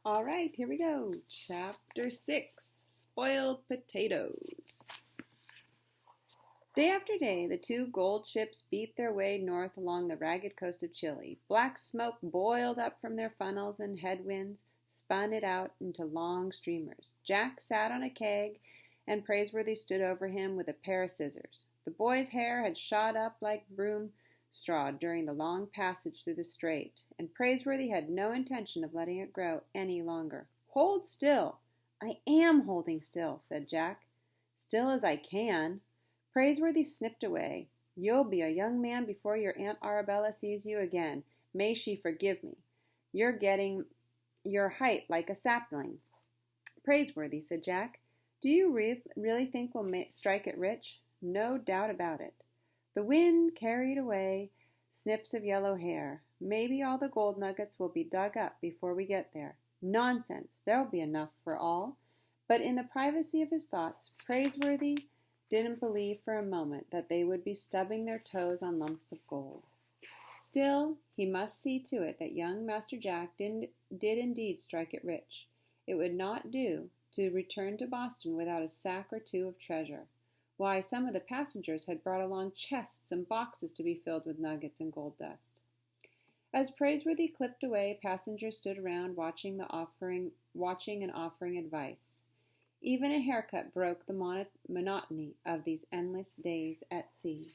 All right, here we go. Chapter 6, Spoiled Potatoes. Day after day, the two gold ships beat their way north along the ragged coast of Chile. Black smoke boiled up from their funnels, and headwinds spun it out into long streamers. Jack sat on a keg, and Praiseworthy stood over him with a pair of scissors. The boy's hair had shot up like broom straw during the long passage through the strait, and Praiseworthy had no intention of letting it grow any longer. "Hold still." "I am holding still," said Jack. "Still as I can." Praiseworthy snipped away. "You'll be a young man before your Aunt Arabella sees you again. May she forgive me. You're getting your height like a sapling." "Praiseworthy," said Jack, "do you really think we'll strike it rich?" "No doubt about it." The wind carried away snips of yellow hair. "Maybe all the gold nuggets will be dug up before we get there." "Nonsense! There'll be enough for all." But in the privacy of his thoughts, Praiseworthy didn't believe for a moment that they would be stubbing their toes on lumps of gold. Still, he must see to it that young Master Jack did indeed strike it rich. It would not do to return to Boston without a sack or two of treasure. Why, some of the passengers had brought along chests and boxes to be filled with nuggets and gold dust. As Praiseworthy clipped away, passengers stood around watching and offering advice. Even a haircut broke the monotony of these endless days at sea.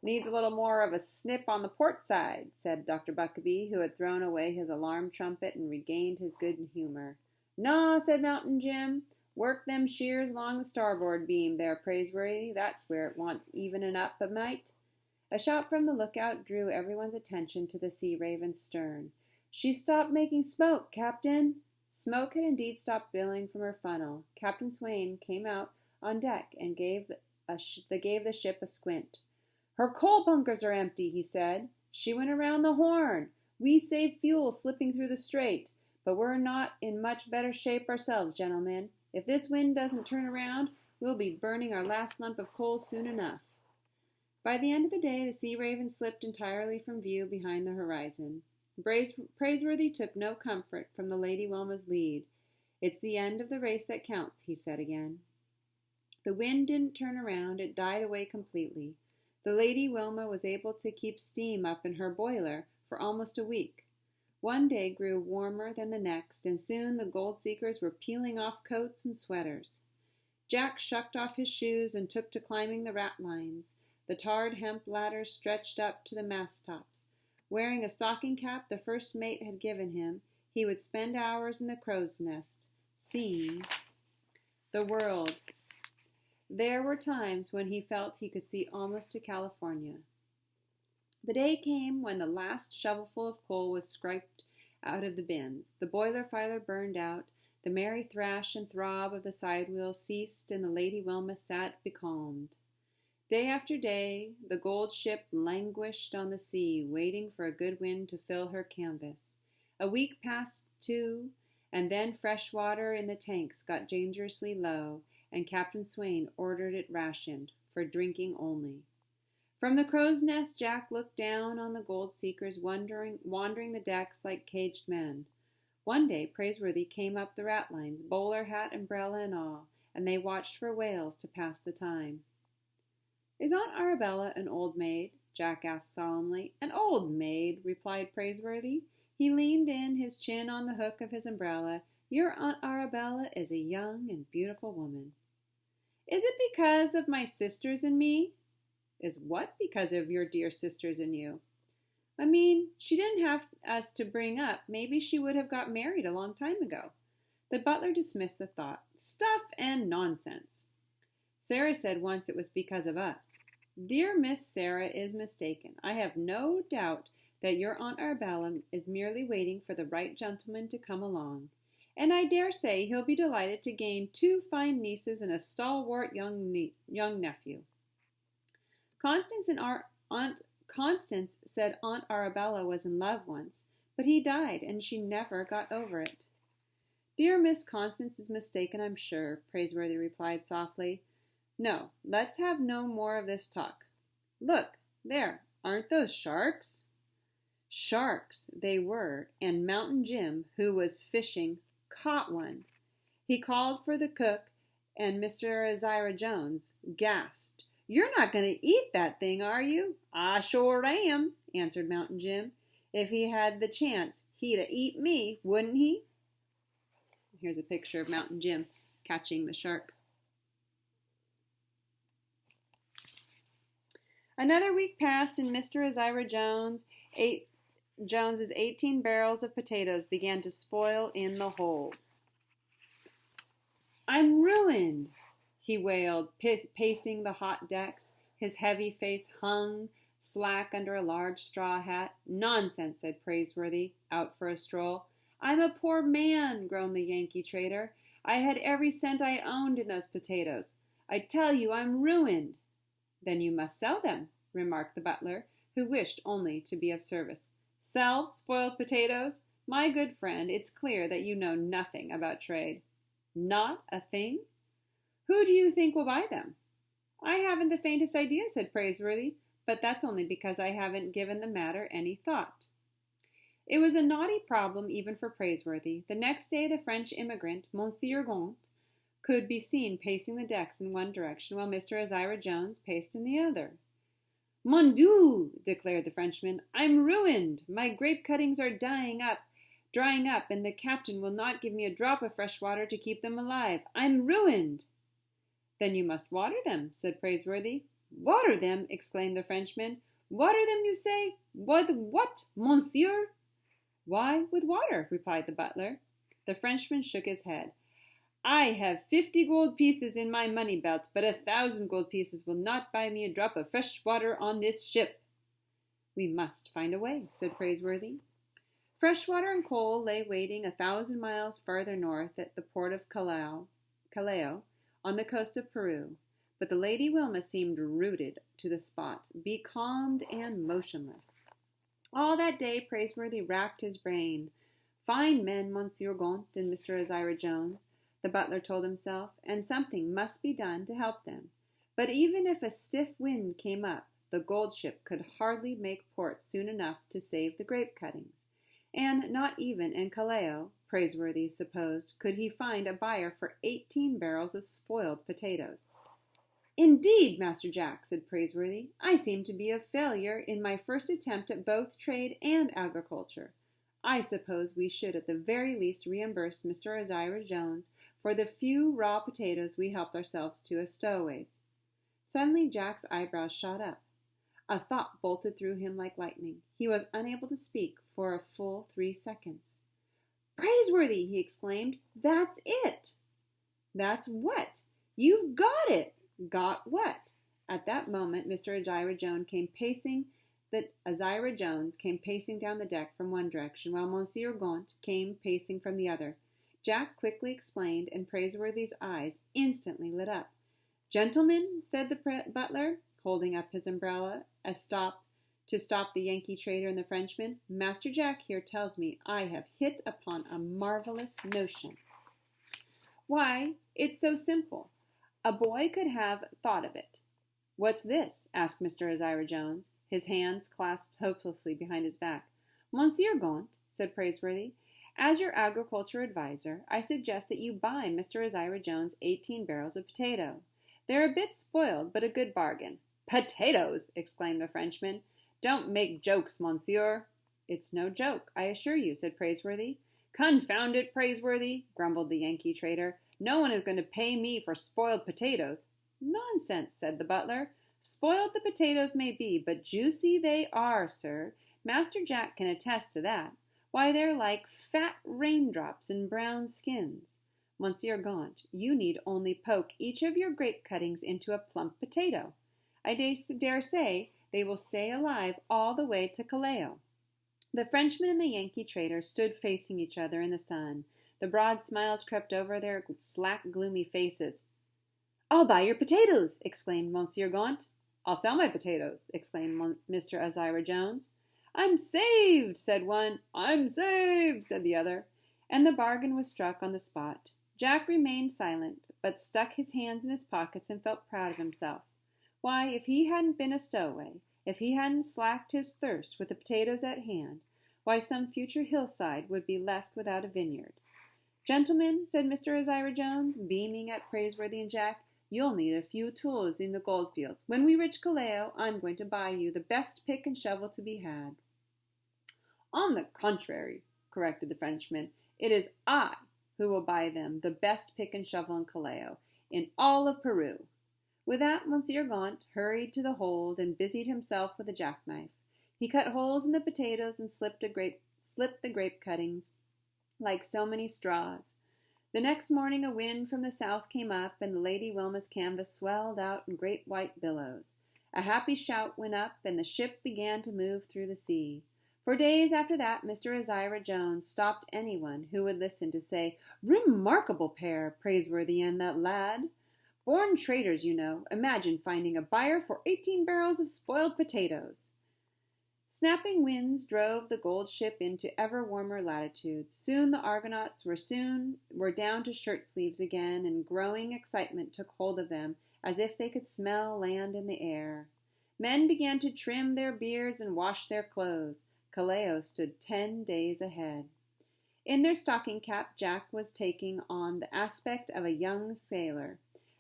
"Needs a little more of a snip on the port side," said Dr. Buckabee, who had thrown away his alarm trumpet and regained his good humor. "Naw," said Mountain Jim. "Work them shears along the starboard beam there, Praiseworthy. That's where it wants evening up a mite." A shout from the lookout drew everyone's attention to the Sea Raven's stern. "She's stopped making smoke, Captain." Smoke had indeed stopped billowing from her funnel. Captain Swain came out on deck and gave the ship a squint. "Her coal bunkers are empty," he said. "She went around the Horn. We saved fuel slipping through the strait, but we're not in much better shape ourselves, gentlemen. If this wind doesn't turn around, we'll be burning our last lump of coal soon enough." By the end of the day, the Sea Raven slipped entirely from view behind the horizon. Praiseworthy took no comfort from the Lady Wilma's lead. "It's the end of the race that counts," he said again. The wind didn't turn around. It died away completely. The Lady Wilma was able to keep steam up in her boiler for almost a week. One day grew warmer than the next, and soon the gold seekers were peeling off coats and sweaters. Jack shucked off his shoes and took to climbing the ratlines. The tarred hemp ladders stretched up to the mast tops. Wearing a stocking cap the first mate had given him, he would spend hours in the crow's nest, seeing the world. There were times when he felt he could see almost to California. The day came when the last shovelful of coal was scraped out of the bins. The boiler fire burned out. The merry thrash and throb of the side wheels ceased, and the Lady Wilma sat becalmed. Day after day, the gold ship languished on the sea, waiting for a good wind to fill her canvas. A week passed, too, and then fresh water in the tanks got dangerously low, and Captain Swain ordered it rationed, for drinking only. From the crow's nest, Jack looked down on the gold seekers wandering the decks like caged men. One day, Praiseworthy came up the ratlines, bowler hat, umbrella, and all, and they watched for whales to pass the time. "Is Aunt Arabella an old maid?" Jack asked solemnly. "An old maid," replied Praiseworthy. He leaned in, his chin on the hook of his umbrella. "Your Aunt Arabella is a young and beautiful woman." "Is it because of my sisters and me?" "Is what because of your dear sisters and you?" "I mean, she didn't have us to bring up. Maybe she would have got married a long time ago." The butler dismissed the thought. "Stuff and nonsense. Sarah said once it was because of us." "Dear Miss Sarah is mistaken. I have no doubt that your Aunt Arabella is merely waiting for the right gentleman to come along. And I dare say he'll be delighted to gain 2 fine nieces and a stalwart young nephew." Constance said Aunt Arabella was in love once, but he died, and she never got over it. "Dear Miss Constance is mistaken, I'm sure," Praiseworthy replied softly. No, let's have no more of this talk. Look, there, aren't those sharks? Sharks they were, and Mountain Jim, who was fishing, caught one. He called for the cook, and Mr. Azira Jones gasped. "You're not going to eat that thing, are you?" "I sure am," answered Mountain Jim. "If he had the chance, he'd eat me, wouldn't he?" Here's a picture of Mountain Jim catching the shark. Another week passed, and Mr. Azira Jones's 18 barrels of potatoes began to spoil in the hold. "I'm ruined," he wailed, pacing the hot decks. His heavy face hung slack under a large straw hat. "Nonsense," said Praiseworthy, out for a stroll. "I'm a poor man," groaned the Yankee trader. "I had every cent I owned in those potatoes. I tell you I'm ruined." "Then you must sell them," remarked the butler, who wished only to be of service. "Sell spoiled potatoes? My good friend, it's clear that you know nothing about trade." "Not a thing? Who do you think will buy them?" "I haven't the faintest idea," said Praiseworthy, "but that's only because I haven't given the matter any thought." It was a knotty problem even for Praiseworthy. The next day the French immigrant, Monsieur Gaunt, could be seen pacing the decks in one direction while Mr. Azira Jones paced in the other. "Mon Dieu!" declared the Frenchman. "I'm ruined. My grape cuttings are drying up, and the captain will not give me a drop of fresh water to keep them alive. I'm ruined." "Then you must water them," said Praiseworthy. "Water them!" exclaimed the Frenchman. "Water them, you say? With what, monsieur?" "Why, with water," replied the butler. The Frenchman shook his head. "I have 50 gold pieces in my money belt, but 1,000 gold pieces will not buy me a drop of fresh water on this ship." "We must find a way," said Praiseworthy. Fresh water and coal lay waiting 1,000 miles farther north at the port of Callao, on the coast of Peru, but the Lady Wilma seemed rooted to the spot, becalmed and motionless. All that day Praiseworthy racked his brain. "Fine men, Monsieur Gaunt and Mr. Azira Jones," the butler told himself, and something must be done to help them. But even if a stiff wind came up, the gold ship could hardly make port soon enough to save the grape cuttings, and not even in Callao, Praiseworthy supposed, could he find a buyer for 18 barrels of spoiled potatoes. "Indeed, Master Jack," said Praiseworthy, "I seem to be a failure in my first attempt at both trade and agriculture. I suppose we should at the very least reimburse Mr. Azira Jones for the few raw potatoes we helped ourselves to as stowaways." Suddenly Jack's eyebrows shot up. A thought bolted through him like lightning. He was unable to speak for a full 3 seconds. "Praiseworthy!" he exclaimed. "That's it!" "That's what?" "You've got it!" "Got what?" At that moment Mr. Azira Jones came pacing down the deck from one direction, while Monsieur Gaunt came pacing from the other. Jack quickly explained, and Praiseworthy's eyes instantly lit up. "Gentlemen," said the butler, holding up his umbrella to stop the Yankee trader and the Frenchman, "Master Jack here tells me I have hit upon a marvelous notion." "Why, it's so simple. A boy could have thought of it." "What's this?" asked Mr. Azira Jones, his hands clasped hopelessly behind his back. "Monsieur Gaunt," said Praiseworthy, "as your agriculture adviser, I suggest that you buy Mr. Azira Jones 18 barrels of potato. They're a bit spoiled, but a good bargain." "Potatoes!" exclaimed the Frenchman. "Don't make jokes, monsieur." "It's no joke, I assure you," said Praiseworthy. "Confound it, Praiseworthy," grumbled the Yankee trader. "No one is going to pay me for spoiled potatoes." "Nonsense," said the butler. "Spoiled the potatoes may be, but juicy they are, sir. Master Jack can attest to that. Why, they're like fat raindrops in brown skins. Monsieur Gaunt, you need only poke each of your grape cuttings into a plump potato. I dare say they will stay alive all the way to Callao." The Frenchman and the Yankee trader stood facing each other in the sun. The broad smiles crept over their slack, gloomy faces. "I'll buy your potatoes!" exclaimed Monsieur Gaunt. "I'll sell my potatoes!" exclaimed Mr. Azira Jones. "I'm saved!" said one. "I'm saved!" said the other. And the bargain was struck on the spot. Jack remained silent, but stuck his hands in his pockets and felt proud of himself. Why, if he hadn't been a stowaway, if he hadn't slacked his thirst with the potatoes at hand, why some future hillside would be left without a vineyard. "Gentlemen," said Mr. Isaiah Jones, beaming at Praiseworthy and Jack, "you'll need a few tools in the goldfields. When we reach Callao, I'm going to buy you the best pick and shovel to be had." "On the contrary," corrected the Frenchman, "it is I who will buy them the best pick and shovel in Callao, in all of Peru." With that, Monsieur Gaunt hurried to the hold and busied himself with a jackknife. He cut holes in the potatoes and slipped the grape cuttings like so many straws. The next morning a wind from the south came up, and the Lady Wilma's canvas swelled out in great white billows. A happy shout went up, and the ship began to move through the sea. For days after that, Mr. Isaiah Jones stopped anyone who would listen to say, "Remarkable pair, Praiseworthy and that lad. Born traders, you know. Imagine finding a buyer for 18 barrels of spoiled potatoes." Snapping winds drove the gold ship into ever warmer latitudes. Soon the Argonauts were down to shirt sleeves again, and growing excitement took hold of them, as if they could smell land in the air. Men began to trim their beards and wash their clothes. Callao stood 10 days ahead. In their stocking cap, Jack was taking on the aspect of a young sailor.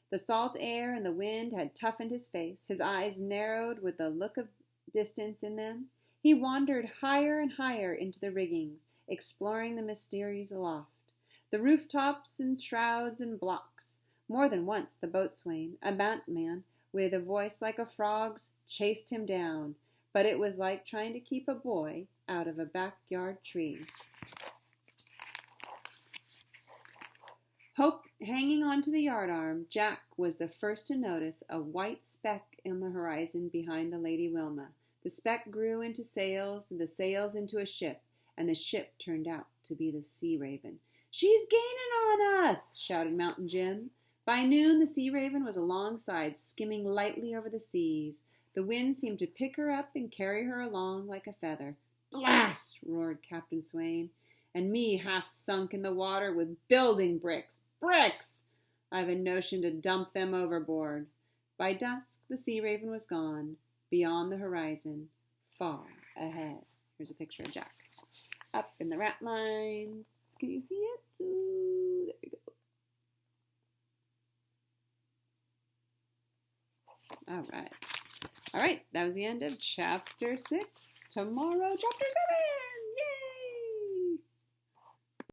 The salt air and the wind had toughened his face. His eyes narrowed with the look of distance in them. He wandered higher and higher into the riggings, exploring the mysteries aloft, the rooftops and shrouds and blocks. More than once the boatswain, a man with a voice like a frog's, chased him down, but it was like trying to keep a boy out of a backyard tree. Hanging onto the yardarm, Jack was the first to notice a white speck in the horizon behind the Lady Wilma. The speck grew into sails, the sails into a ship, and the ship turned out to be the Sea Raven. "She's gaining on us!" shouted Mountain Jim. By noon, the Sea Raven was alongside, skimming lightly over the seas. The wind seemed to pick her up and carry her along like a feather. "Blast!" roared Captain Swain. "And me half sunk in the water with building bricks. Bricks! I've a notion to dump them overboard." By dusk, the Sea Raven was gone, beyond the horizon, far ahead. Here's a picture of Jack. Up in the rat lines. Can you see it? Ooh, there we go. All right. All right, that was the end of Chapter 6. Tomorrow, Chapter 7.